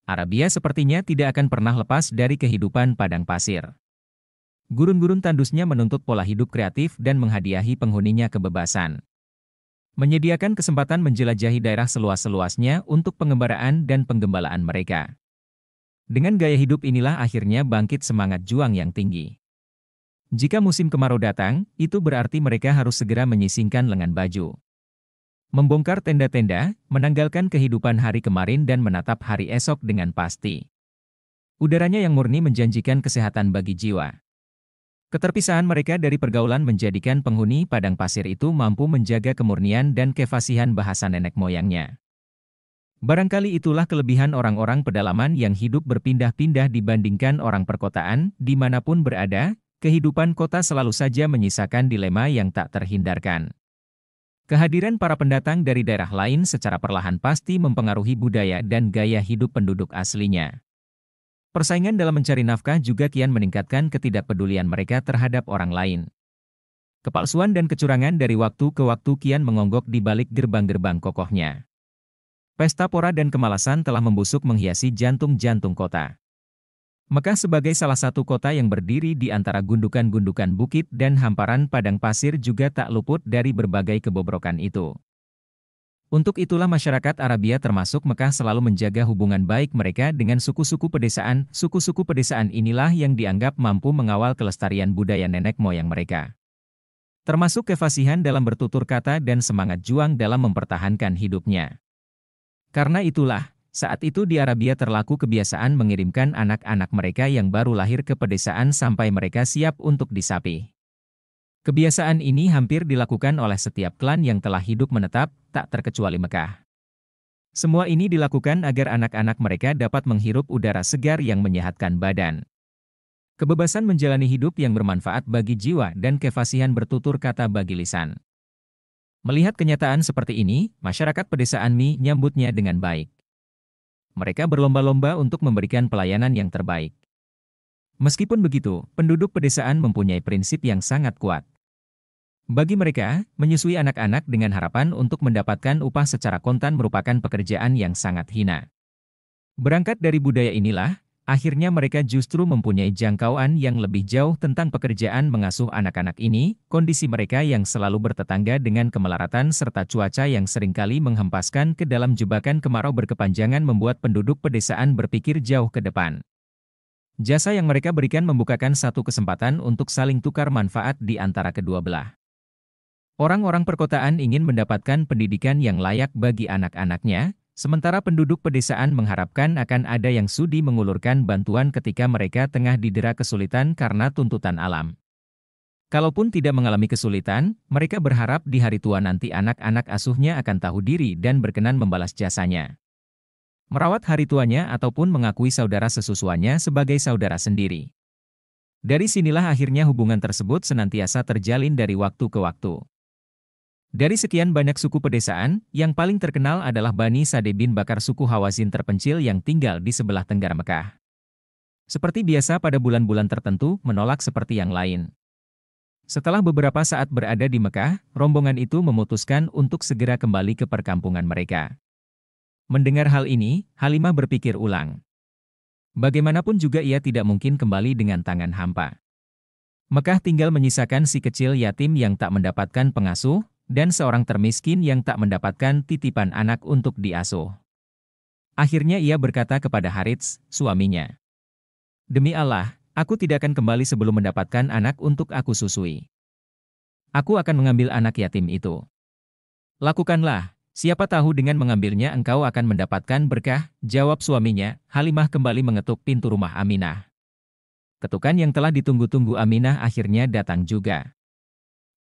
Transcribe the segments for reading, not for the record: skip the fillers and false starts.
Arabia sepertinya tidak akan pernah lepas dari kehidupan padang pasir. Gurun-gurun tandusnya menuntut pola hidup kreatif dan menghadiahi penghuninya kebebasan. Menyediakan kesempatan menjelajahi daerah seluas-luasnya untuk pengembaraan dan penggembalaan mereka. Dengan gaya hidup inilah akhirnya bangkit semangat juang yang tinggi. Jika musim kemarau datang, itu berarti mereka harus segera menyisingkan lengan baju. Membongkar tenda-tenda, menanggalkan kehidupan hari kemarin dan menatap hari esok dengan pasti. Udaranya yang murni menjanjikan kesehatan bagi jiwa. Keterpisahan mereka dari pergaulan menjadikan penghuni padang pasir itu mampu menjaga kemurnian dan kefasihan bahasa nenek moyangnya. Barangkali itulah kelebihan orang-orang pedalaman yang hidup berpindah-pindah dibandingkan orang perkotaan, dimanapun berada, kehidupan kota selalu saja menyisakan dilema yang tak terhindarkan. Kehadiran para pendatang dari daerah lain secara perlahan pasti mempengaruhi budaya dan gaya hidup penduduk aslinya. Persaingan dalam mencari nafkah juga kian meningkatkan ketidakpedulian mereka terhadap orang lain. Kepalsuan dan kecurangan dari waktu ke waktu kian mengonggok di balik gerbang-gerbang kokohnya. Pesta pora dan kemalasan telah membusuk menghiasi jantung-jantung kota. Mekah sebagai salah satu kota yang berdiri di antara gundukan-gundukan bukit dan hamparan padang pasir juga tak luput dari berbagai kebobrokan itu. Untuk itulah masyarakat Arabia termasuk Mekah selalu menjaga hubungan baik mereka dengan suku-suku pedesaan. Suku-suku pedesaan inilah yang dianggap mampu mengawal kelestarian budaya nenek moyang mereka. Termasuk kefasihan dalam bertutur kata dan semangat juang dalam mempertahankan hidupnya. Karena itulah, saat itu di Arabia terlaku kebiasaan mengirimkan anak-anak mereka yang baru lahir ke pedesaan sampai mereka siap untuk disapi. Kebiasaan ini hampir dilakukan oleh setiap klan yang telah hidup menetap, tak terkecuali Mekah. Semua ini dilakukan agar anak-anak mereka dapat menghirup udara segar yang menyehatkan badan. Kebebasan menjalani hidup yang bermanfaat bagi jiwa dan kefasihan bertutur kata bagi lisan. Melihat kenyataan seperti ini, masyarakat pedesaan menyambutnya dengan baik. Mereka berlomba-lomba untuk memberikan pelayanan yang terbaik. Meskipun begitu, penduduk pedesaan mempunyai prinsip yang sangat kuat. Bagi mereka, menyusui anak-anak dengan harapan untuk mendapatkan upah secara kontan merupakan pekerjaan yang sangat hina. Berangkat dari budaya inilah, akhirnya mereka justru mempunyai jangkauan yang lebih jauh tentang pekerjaan mengasuh anak-anak ini, kondisi mereka yang selalu bertetangga dengan kemelaratan serta cuaca yang seringkali menghempaskan ke dalam jebakan kemarau berkepanjangan membuat penduduk pedesaan berpikir jauh ke depan. Jasa yang mereka berikan membukakan satu kesempatan untuk saling tukar manfaat di antara kedua belah. Orang-orang perkotaan ingin mendapatkan pendidikan yang layak bagi anak-anaknya, sementara penduduk pedesaan mengharapkan akan ada yang sudi mengulurkan bantuan ketika mereka tengah didera kesulitan karena tuntutan alam. Kalaupun tidak mengalami kesulitan, mereka berharap di hari tua nanti anak-anak asuhnya akan tahu diri dan berkenan membalas jasanya. Merawat hari tuanya ataupun mengakui saudara sesusuannya sebagai saudara sendiri. Dari sinilah akhirnya hubungan tersebut senantiasa terjalin dari waktu ke waktu. Dari sekian banyak suku pedesaan, yang paling terkenal adalah Bani Sa'd bin Bakar suku Hawazin terpencil yang tinggal di sebelah tenggara Mekah. Seperti biasa pada bulan-bulan tertentu, menolak seperti yang lain. Setelah beberapa saat berada di Mekah, rombongan itu memutuskan untuk segera kembali ke perkampungan mereka. Mendengar hal ini, Halimah berpikir ulang. Bagaimanapun juga ia tidak mungkin kembali dengan tangan hampa. Mekah tinggal menyisakan si kecil yatim yang tak mendapatkan pengasuh, dan seorang termiskin yang tak mendapatkan titipan anak untuk diasuh. Akhirnya ia berkata kepada Harits, suaminya. Demi Allah, aku tidak akan kembali sebelum mendapatkan anak untuk aku susui. Aku akan mengambil anak yatim itu. Lakukanlah, siapa tahu dengan mengambilnya engkau akan mendapatkan berkah, jawab suaminya. Halimah kembali mengetuk pintu rumah Aminah. Ketukan yang telah ditunggu-tunggu Aminah akhirnya datang juga.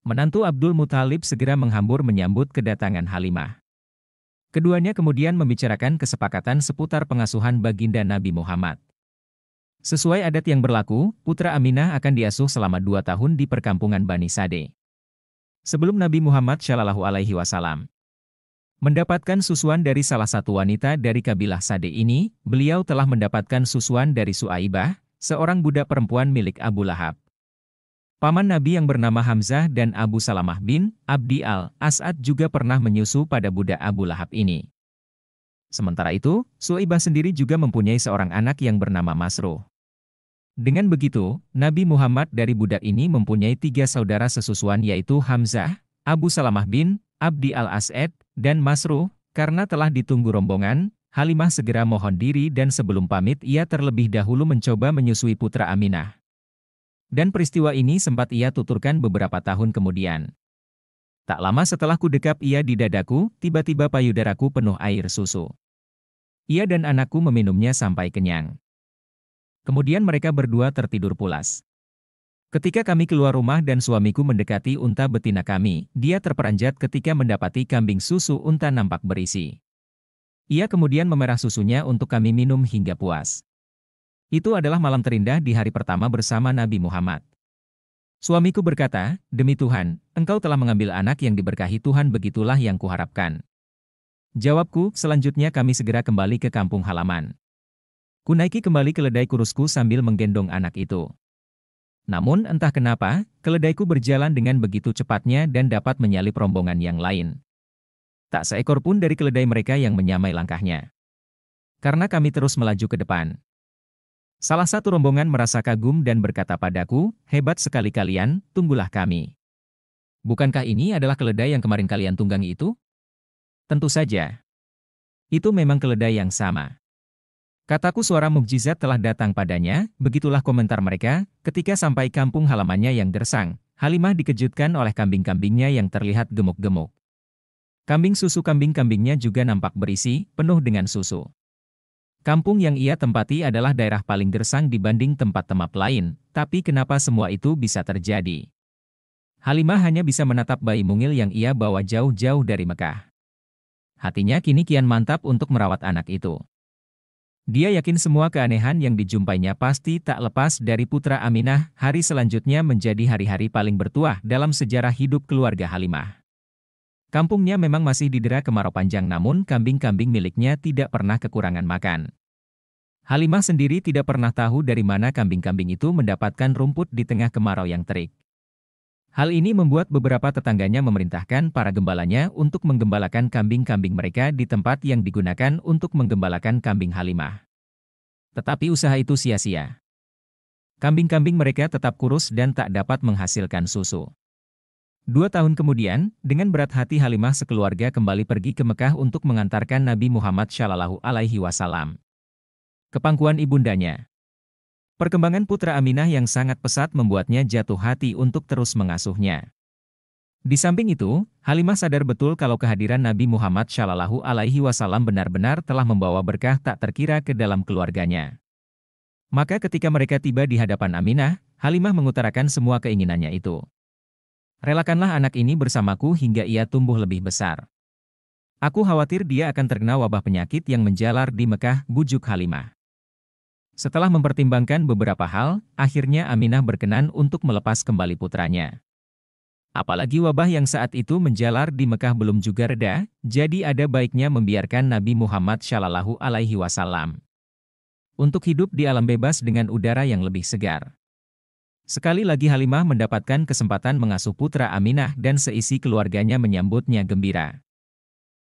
Menantu Abdul Muthalib segera menghambur menyambut kedatangan Halimah. Keduanya kemudian membicarakan kesepakatan seputar pengasuhan baginda Nabi Muhammad. Sesuai adat yang berlaku, putra Aminah akan diasuh selama 2 tahun di perkampungan Bani Sa'd. Sebelum Nabi Muhammad SAW mendapatkan susuan dari salah satu wanita dari kabilah Sa'd ini, beliau telah mendapatkan susuan dari Su'aibah, seorang budak perempuan milik Abu Lahab. Paman Nabi yang bernama Hamzah dan Abu Salamah bin Abdi al-As'ad juga pernah menyusu pada budak Abu Lahab ini. Sementara itu, Suwaibah sendiri juga mempunyai seorang anak yang bernama Masruh. Dengan begitu, Nabi Muhammad dari budak ini mempunyai 3 saudara sesusuan yaitu Hamzah, Abu Salamah bin Abdi al-As'ad, dan Masruh. Karena telah ditunggu rombongan, Halimah segera mohon diri dan sebelum pamit ia terlebih dahulu mencoba menyusui putra Aminah. Dan peristiwa ini sempat ia tuturkan beberapa tahun kemudian. Tak lama setelah kudekap ia di dadaku, tiba-tiba payudaraku penuh air susu. Ia dan anakku meminumnya sampai kenyang. Kemudian mereka berdua tertidur pulas. Ketika kami keluar rumah dan suamiku mendekati unta betina kami, dia terperanjat ketika mendapati kambing susu unta nampak berisi. Ia kemudian memerah susunya untuk kami minum hingga puas. Itu adalah malam terindah di hari pertama bersama Nabi Muhammad. Suamiku berkata, "Demi Tuhan, engkau telah mengambil anak yang diberkahi Tuhan, begitulah yang kuharapkan." Jawabku, selanjutnya kami segera kembali ke kampung halaman. Kunaiki kembali keledai kurusku sambil menggendong anak itu. Namun entah kenapa, keledaiku berjalan dengan begitu cepatnya dan dapat menyalip rombongan yang lain. Tak seekor pun dari keledai mereka yang menyamai langkahnya. Karena kami terus melaju ke depan. Salah satu rombongan merasa kagum dan berkata padaku, "Hebat sekali kalian, tunggulah kami." "Bukankah ini adalah keledai yang kemarin kalian tunggangi itu?" "Tentu saja. Itu memang keledai yang sama." Kataku, suara mukjizat telah datang padanya, begitulah komentar mereka, ketika sampai kampung halamannya yang gersang. Halimah dikejutkan oleh kambing-kambingnya yang terlihat gemuk-gemuk. Kambing susu kambing-kambingnya juga nampak berisi, penuh dengan susu. Kampung yang ia tempati adalah daerah paling gersang dibanding tempat-tempat lain, tapi kenapa semua itu bisa terjadi? Halimah hanya bisa menatap bayi mungil yang ia bawa jauh-jauh dari Mekah. Hatinya kini kian mantap untuk merawat anak itu. Dia yakin semua keanehan yang dijumpainya pasti tak lepas dari putra Aminah. Hari selanjutnya menjadi hari-hari paling bertuah dalam sejarah hidup keluarga Halimah. Kampungnya memang masih didera kemarau panjang, namun kambing-kambing miliknya tidak pernah kekurangan makan. Halimah sendiri tidak pernah tahu dari mana kambing-kambing itu mendapatkan rumput di tengah kemarau yang terik. Hal ini membuat beberapa tetangganya memerintahkan para gembalanya untuk menggembalakan kambing-kambing mereka di tempat yang digunakan untuk menggembalakan kambing Halimah. Tetapi usaha itu sia-sia. Kambing-kambing mereka tetap kurus dan tak dapat menghasilkan susu. 2 tahun kemudian, dengan berat hati Halimah sekeluarga kembali pergi ke Mekah untuk mengantarkan Nabi Muhammad Shallallahu Alaihi Wasallam ke pangkuan ibundanya. Perkembangan putra Aminah yang sangat pesat membuatnya jatuh hati untuk terus mengasuhnya. Di samping itu, Halimah sadar betul kalau kehadiran Nabi Muhammad Shallallahu Alaihi Wasallam benar-benar telah membawa berkah tak terkira ke dalam keluarganya. Maka ketika mereka tiba di hadapan Aminah, Halimah mengutarakan semua keinginannya itu. "Relakanlah anak ini bersamaku hingga ia tumbuh lebih besar. Aku khawatir dia akan terkena wabah penyakit yang menjalar di Mekah," bujuk Halimah. Setelah mempertimbangkan beberapa hal, akhirnya Aminah berkenan untuk melepas kembali putranya. Apalagi wabah yang saat itu menjalar di Mekah belum juga reda, jadi ada baiknya membiarkan Nabi Muhammad Shallallahu Alaihi Wasallam untuk hidup di alam bebas dengan udara yang lebih segar. Sekali lagi Halimah mendapatkan kesempatan mengasuh putra Aminah dan seisi keluarganya menyambutnya gembira.